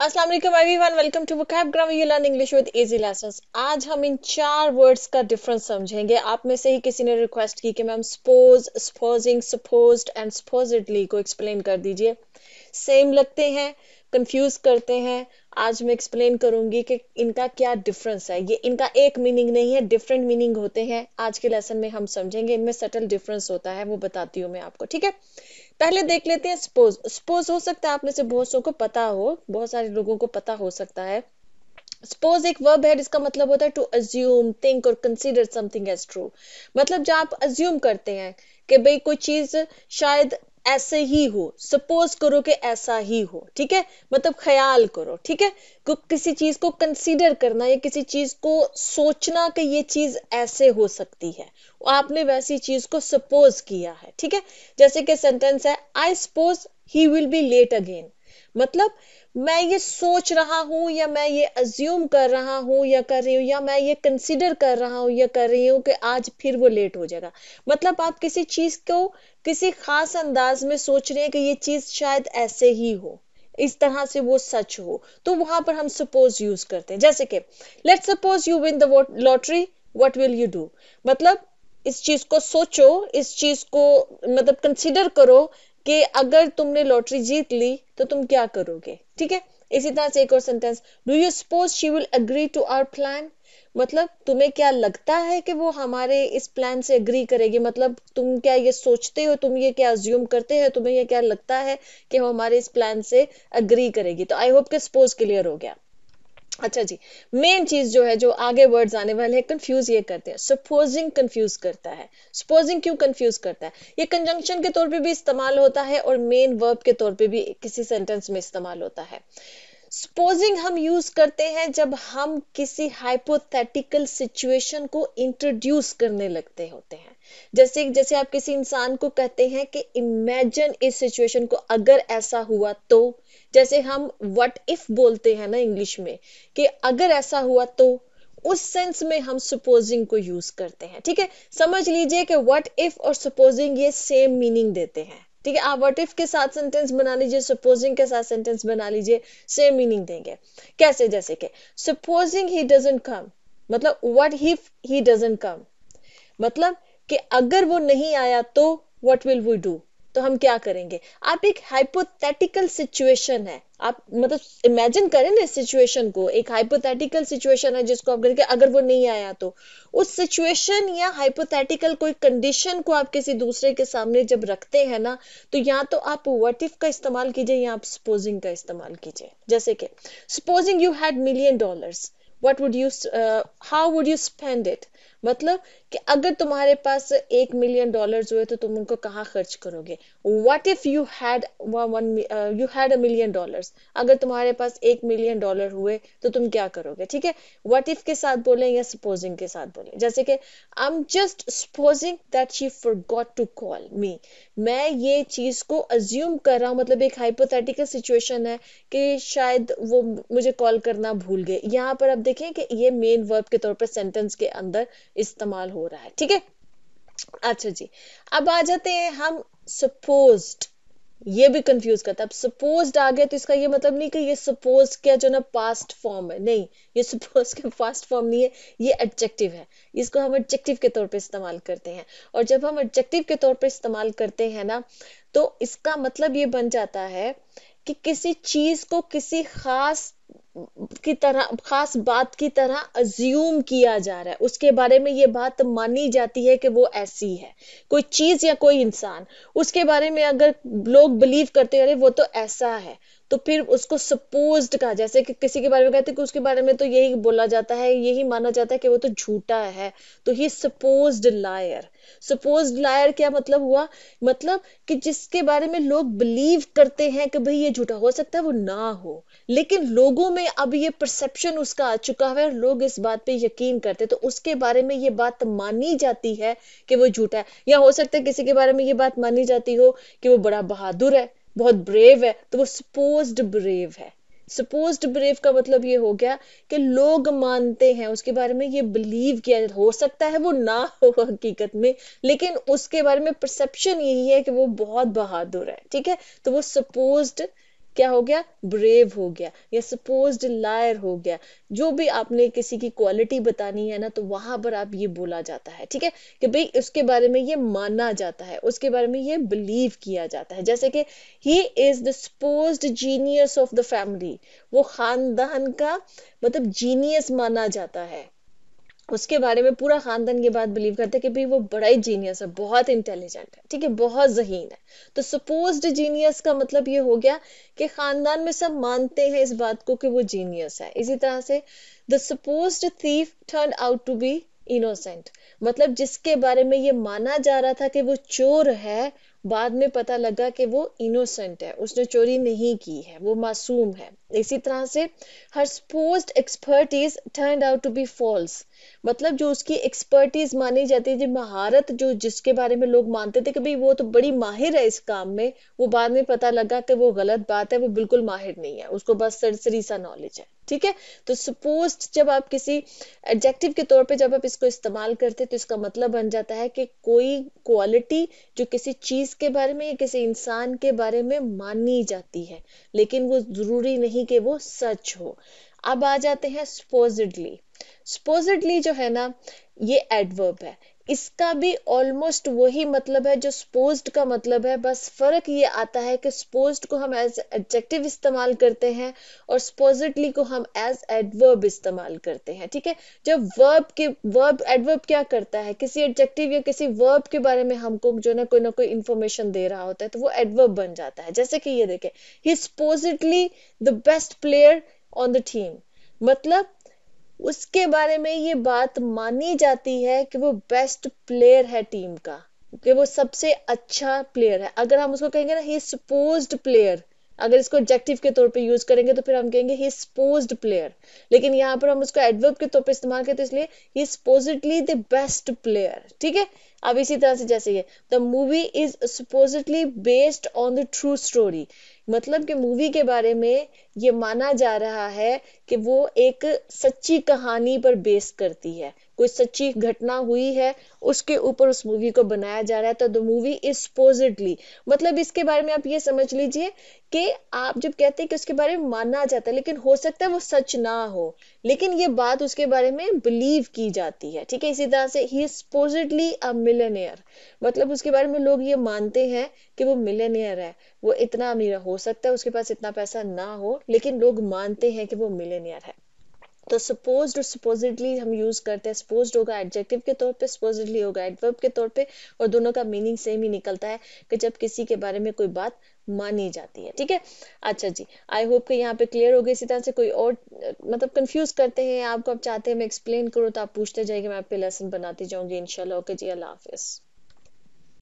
अस्सलाम वालेकुम everyone, welcome to vocab grammar you learn English with easy lessons. आज हम इन चार वर्ड्स का डिफरेंस समझेंगे। आप में से ही किसी ने रिक्वेस्ट की कि ma'am suppose, supposing, supposed and supposedly को एक्सप्लेन कर दीजिए। सेम लगते हैं, कंफ्यूज करते हैं। आज मैं एक्सप्लेन करूंगी कि इनका क्या डिफरेंस है। ये इनका एक मीनिंग नहीं है, डिफरेंट मीनिंग होते हैं। आज के लेसन में हम समझेंगे इनमें सटल डिफरेंस होता है, वो बताती हूँ मैं आपको। ठीक है, पहले देख लेते हैं सपोज। सपोज हो सकता है आप में से बहुत सौ को पता हो, बहुत सारे लोगों को पता हो सकता है। सपोज एक वर्ब है जिसका मतलब होता है टू अज्यूम, थिंक और कंसीडर समथिंग एज ट्रू। मतलब जब आप अज्यूम करते हैं कि भाई कोई चीज शायद ऐसे ही हो, सपोज करो कि ऐसा ही हो। ठीक है, मतलब ख्याल करो। ठीक है, किसी चीज को कंसीडर करना या किसी चीज को सोचना कि ये चीज ऐसे हो सकती है, आपने वैसी चीज को सपोज किया है। ठीक है, जैसे कि सेंटेंस है I suppose he will be late again. मतलब मैं ये सोच रहा हूं या मैं ये अज्यूम कर रहा हूं या कर रही हूं या मैं ये कंसिडर कर रहा हूं या कर रही हूं कि आज फिर वो लेट हो जाएगा। मतलब आप किसी चीज को किसी खास अंदाज में सोच रहे हैं कि ये चीज शायद ऐसे ही हो, इस तरह से वो सच हो, तो वहां पर हम सपोज यूज करते हैं। जैसे कि let's suppose you win the lottery, what will you do. मतलब इस चीज को सोचो, इस चीज को मतलब कंसिडर करो कि अगर तुमने लॉटरी जीत ली तो तुम क्या करोगे। ठीक है, इसी तरह से एक और sentence, do you suppose she will agree to our plan. मतलब तुम्हें क्या लगता है कि वो हमारे इस प्लान से एग्री करेगी। मतलब तुम क्या ये सोचते हो, तुम ये क्या अज्यूम करते हो, तुम्हें ये क्या लगता है कि वो हमारे इस प्लान से एग्री करेगी। तो आई होप कि सपोज क्लियर हो गया। अच्छा जी, मेन चीज जो है, जो आगे वर्ड्स आने वाले हैं, कंफ्यूज ये करते हैं। सपोजिंग कंफ्यूज करता है। सपोजिंग क्यों कंफ्यूज करता है? ये कंजंक्शन के तौर पे भी इस्तेमाल होता है और मेन वर्ब के तौर पे भी किसी सेंटेंस में इस्तेमाल होता है। सपोजिंग हम यूज करते हैं जब हम किसी हाइपोथेटिकल सिचुएशन को इंट्रोड्यूस करने लगते होते हैं। जैसे जैसे आप किसी इंसान को कहते हैं कि इमेजिन इस सिचुएशन को, अगर ऐसा हुआ तो। जैसे हम व्हाट इफ बोलते हैं ना इंग्लिश में, कि अगर ऐसा हुआ तो, उस सेंस में हम सपोजिंग को यूज करते हैं। ठीक है, समझ लीजिए कि व्हाट इफ और सपोजिंग ये सेम मीनिंग देते हैं। ठीक है, आप व्हाट इफ के साथ सेंटेंस बना लीजिए, सपोजिंग के साथ सेंटेंस बना लीजिए, सेम मीनिंग देंगे। कैसे? जैसे कि सपोजिंग ही डजंट कम, मतलब what if he doesn't come, मतलब कि अगर वो नहीं आया तो व्हाट विल वी डू, तो हम क्या करेंगे। आप एक हाइपोथेटिकल सिचुएशन है, आप मतलब इमेजिन करें ना सिचुएशन को, एक हाइपोथेटिकल सिचुएशन है जिसको आप करेंगे अगर वो नहीं आया तो। उस सिचुएशन या हाइपोथेटिकल कोई कंडीशन को आप किसी दूसरे के सामने जब रखते हैं ना, तो या तो आप व्हाट इफ का इस्तेमाल कीजिए या आप सपोजिंग का इस्तेमाल कीजिए। जैसे कि supposing you had $1,000,000, what would you how would you spend it। मतलब कि अगर तुम्हारे पास $1,000,000 हुए तो तुम उनको कहाँ खर्च करोगे। व्हाट इफ यू हैड $1,000,000, अगर तुम्हारे पास $1,000,000 हुए तो तुम क्या करोगे। ठीक है, व्हाट इफ के साथ बोले या सपोजिंग के साथ बोले। जैसे कि I am just supposing that she forgot to call me. मैं ये चीज को अज्यूम कर रहा हूँ, मतलब एक हाइपोथेटिकल सिचुएशन है कि शायद वो मुझे कॉल करना भूल गए। यहाँ पर अब देखें कि ये मेन वर्ब के तौर पर सेंटेंस के अंदर इस्तेमाल हो रहा है। ठीक है, अच्छा जी, अब आ जाते हैं हम सपोज्ड। ये भी कंफ्यूज करता है। अब सपोज्ड आ गया तो इसका ये मतलब नहीं कि ये सपोज क्या जो ना पास्ट फॉर्म है, नहीं, ये सपोज के पास्ट फॉर्म नहीं है, ये एडजेक्टिव है। इसको हम एडजेक्टिव के तौर पे इस्तेमाल करते हैं। और जब हम एडजेक्टिव के तौर पे इस्तेमाल करते हैं ना, तो इसका मतलब ये बन जाता है कि किसी चीज को किसी खास की तरह, खास बात की तरह अज्यूम किया जा रहा है, उसके बारे में ये बात मानी जाती है कि वो ऐसी है। कोई चीज या कोई इंसान, उसके बारे में अगर लोग बिलीव करते हैं अरे वो तो ऐसा है, तो फिर उसको सपोज्ड कहा। जैसे कि किसी के बारे में कहते हैं कि उसके बारे में तो यही बोला जाता है, यही माना जाता है कि वो तो झूठा है, तो ही सपोज्ड लायर। सपोज्ड लायर क्या मतलब हुआ? मतलब कि जिसके बारे में लोग बिलीव करते हैं कि भाई ये झूठा हो सकता है, वो ना हो, लेकिन लोगों में अब ये परसेप्शन उसका आ चुका है और लोग इस बात पे यकीन करते, तो उसके बारे में ये बात मानी जाती है कि वो झूठा है। या हो सकता है किसी के बारे में ये बात मानी जाती हो कि वो बड़ा बहादुर है, बहुत ब्रेव है, तो वो सपोज्ड ब्रेव है। सपोज्ड ब्रेव का मतलब ये हो गया कि लोग मानते हैं उसके बारे में, ये बिलीव किया जाता, हो सकता है वो ना हो हकीकत में, लेकिन उसके बारे में परसेप्शन यही है कि वो बहुत बहादुर है। ठीक है, तो वो सपोज्ड क्या हो गया, ब्रेव हो गया, या सपोज्ड लायर हो गया। जो भी आपने किसी की क्वालिटी बतानी है ना, तो वहां पर आप ये बोला जाता है, ठीक है, कि भाई उसके बारे में ये माना जाता है, उसके बारे में ये बिलीव किया जाता है। जैसे कि he is the supposed genius of the family, वो खानदान का मतलब जीनियस माना जाता है, उसके बारे में पूरा खानदान ये बात बिलीव करते हैं कि भाई वो बड़ा ही जीनियस है, बहुत इंटेलिजेंट है, ठीक है, बहुत जहीन है। तो सपोज्ड जीनियस का मतलब ये हो गया कि खानदान में सब मानते हैं इस बात को कि वो जीनियस है। इसी तरह से the supposed thief turn out to be innocent, मतलब जिसके बारे में ये माना जा रहा था कि वो चोर है, बाद में पता लगा कि वो इनोसेंट है, उसने चोरी नहीं की है, वो मासूम है। इसी तरह से हर supposed expertise turned out to be false, मतलब जो उसकी एक्सपर्टीज मानी जाती है, जो महारत जो जिसके बारे में लोग मानते थे कि भाई वो तो बड़ी माहिर है इस काम में, वो बाद में पता लगा कि वो गलत बात है, वो बिल्कुल माहिर नहीं है, उसको बस सरसरी सा नॉलेज है, ठीक है। तो सपोज्ड जब आप किसी एडजेक्टिव के तौर पे जब आप इसको इस्तेमाल करते हैं, तो इसका मतलब बन जाता है कि कोई क्वालिटी जो किसी चीज के बारे में या किसी इंसान के बारे में मानी जाती है, लेकिन वो जरूरी नहीं कि वो सच हो। अब आ जाते हैं supposedly। supposedly जो है ना, ये एडवर्ब है, इसका भी ऑलमोस्ट वही मतलब है जो supposed का मतलब है, बस फर्क ये आता है कि supposed को हम एज एडजेक्टिव इस्तेमाल करते हैं और supposedly को हम एज एडवर्ब इस्तेमाल करते हैं, ठीक है। जब वर्ब एडवर्ब क्या करता है, किसी एडजेक्टिव या किसी वर्ब के बारे में हमको जो ना कोई इंफॉर्मेशन दे रहा होता है, तो वो एडवर्ब बन जाता है। जैसे कि ये देखें, ही supposedly the best player on the team, मतलब उसके बारे में ये बात मानी जाती है कि वो बेस्ट प्लेयर है टीम का, कि वो सबसे अच्छा प्लेयर है। अगर हम उसको कहेंगे ना ही सपोज्ड प्लेयर, अगर इसको एडजेक्टिव के तौर पे यूज करेंगे तो फिर हम कहेंगे ही सपोज्ड प्लेयर, लेकिन यहाँ पर हम उसको एडवर्ब के तौर पे इस्तेमाल करते हैं, इसलिए ही सपोजिटली द बेस्ट प्लेयर, ठीक है। अब इसी तरह से जैसे ये the movie is supposedly based on the true story, मतलब कि मूवी के बारे में ये माना जा रहा है कि वो एक सच्ची कहानी पर बेस करती है, कोई सच्ची घटना हुई है उसके ऊपर उस मूवी को बनाया जा रहा है। तो द मूवी इज सपोजिटली, मतलब इसके बारे में आप ये समझ लीजिए कि आप जब कहते हैं कि उसके बारे में माना जाता है, लेकिन हो सकता है वो सच ना हो, लेकिन ये बात उसके बारे में बिलीव की जाती है, ठीक है। इसी तरह से ही सपोजिटली अ मिलियनेयर, मतलब उसके बारे में लोग ये मानते हैं कि वो मिलियनेयर है, वो इतना अमीर हो सकता है उसके पास इतना पैसा ना हो, लेकिन लोग मानते हैं कि वो मिलियनेयर है। तो सपोज्ड और सपोजिटली हम यूज करते हैं, सपोज्ड होगा एडजेक्टिव के तौर पे, सपोजिटली होगा एडवर्ब के तौर पे, और दोनों का मीनिंग सेम ही निकलता है कि जब किसी के बारे में कोई बात मानी जाती है, ठीक है। अच्छा जी, आई होप कि यहाँ पे क्लियर हो गई। इसी तरह से कोई और मतलब कंफ्यूज करते हैं आपको, आप चाहते हैं मैं एक्सप्लेन करूँ, तो आप पूछते जाइए, मैं आप पे लेसन बनाती जाऊंगी इंशाल्लाह। ओके जी, अल्लाह हाफिज।